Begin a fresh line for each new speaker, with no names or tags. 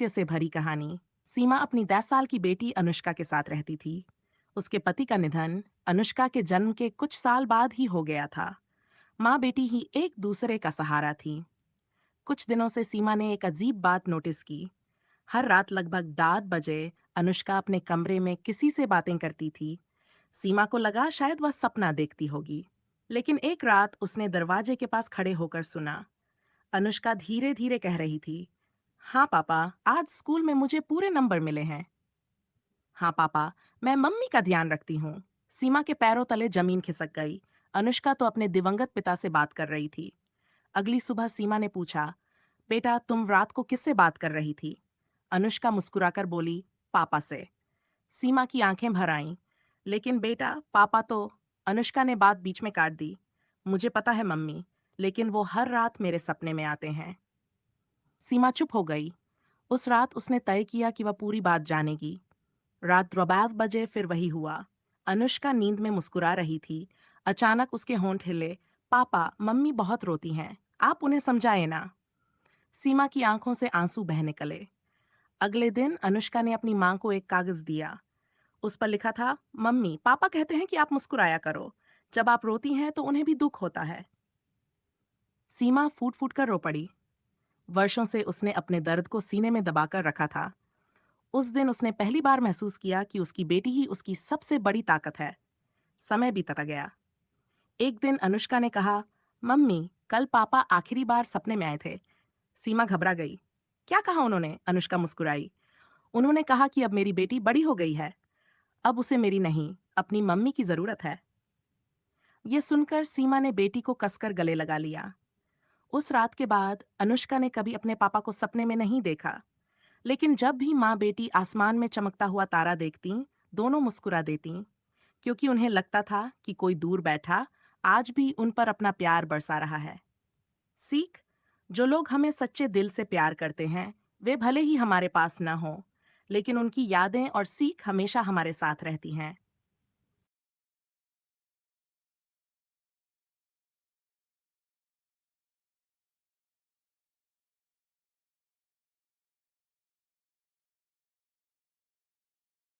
रहस्य से भरी कहानी। सीमा अपनी 10 साल की बेटी अनुष्का के साथ रहती थी। उसके पति का निधन अनुष्का के जन्म के कुछ साल बाद ही हो गया था। माँ बेटी ही एक दूसरे का सहारा थी। कुछ दिनों से सीमा ने एक अजीब बात नोटिस की। हर रात लगभग 10 बजे अनुष्का अपने कमरे में किसी से बातें करती थी। सीमा को लगा शायद वह सपना देखती होगी। लेकिन एक रात उसने दरवाजे के पास खड़े होकर सुना। अनुष्का धीरे धीरे कह रही थी, हाँ पापा, आज स्कूल में मुझे पूरे नंबर मिले हैं। हाँ पापा, मैं मम्मी का ध्यान रखती हूँ। सीमा के पैरों तले जमीन खिसक गई। अनुष्का तो अपने दिवंगत पिता से बात कर रही थी। अगली सुबह सीमा ने पूछा, बेटा तुम रात को किससे बात कर रही थी? अनुष्का मुस्कुराकर बोली, पापा से। सीमा की आंखें भर आईं। लेकिन बेटा, पापा तो। अनुष्का ने बात बीच में काट दी। मुझे पता है मम्मी, लेकिन वो हर रात मेरे सपने में आते हैं। सीमा चुप हो गई। उस रात उसने तय किया कि वह पूरी बात जानेगी। रात 12 बजे फिर वही हुआ। अनुष्का नींद में मुस्कुरा रही थी। अचानक उसके होंठ हिले। पापा, मम्मी बहुत रोती हैं, आप उन्हें समझाए ना। सीमा की आंखों से आंसू बह निकले। अगले दिन अनुष्का ने अपनी मां को एक कागज दिया। उस पर लिखा था, मम्मी, पापा कहते हैं कि आप मुस्कुराया करो। जब आप रोती हैं तो उन्हें भी दुख होता है। सीमा फूट फूट कर रो पड़ी। वर्षों से उसने अपने दर्द को सीने में दबाकर रखा था। उस दिन उसने पहली बार महसूस किया कि उसकी बेटी ही उसकी सबसे बड़ी ताकत है। समय बीतता गया। एक दिन अनुष्का ने कहा, मम्मी, कल पापा आखिरी बार सपने में आए थे। सीमा घबरा गई। क्या कहा उन्होंने? अनुष्का मुस्कुराई। उन्होंने कहा कि अब मेरी बेटी बड़ी हो गई है। अब उसे मेरी नहीं, अपनी मम्मी की जरूरत है। ये सुनकर सीमा ने बेटी को कसकर गले लगा लिया। उस रात के बाद अनुष्का ने कभी अपने पापा को सपने में नहीं देखा। लेकिन जब भी माँ बेटी आसमान में चमकता हुआ तारा देखती, दोनों मुस्कुरा देती, क्योंकि उन्हें लगता था कि कोई दूर बैठा आज भी उन पर अपना प्यार बरसा रहा है। सीख, जो लोग हमें सच्चे दिल से प्यार करते हैं, वे भले ही हमारे पास न हों, लेकिन उनकी यादें और सीख हमेशा हमारे साथ रहती हैं।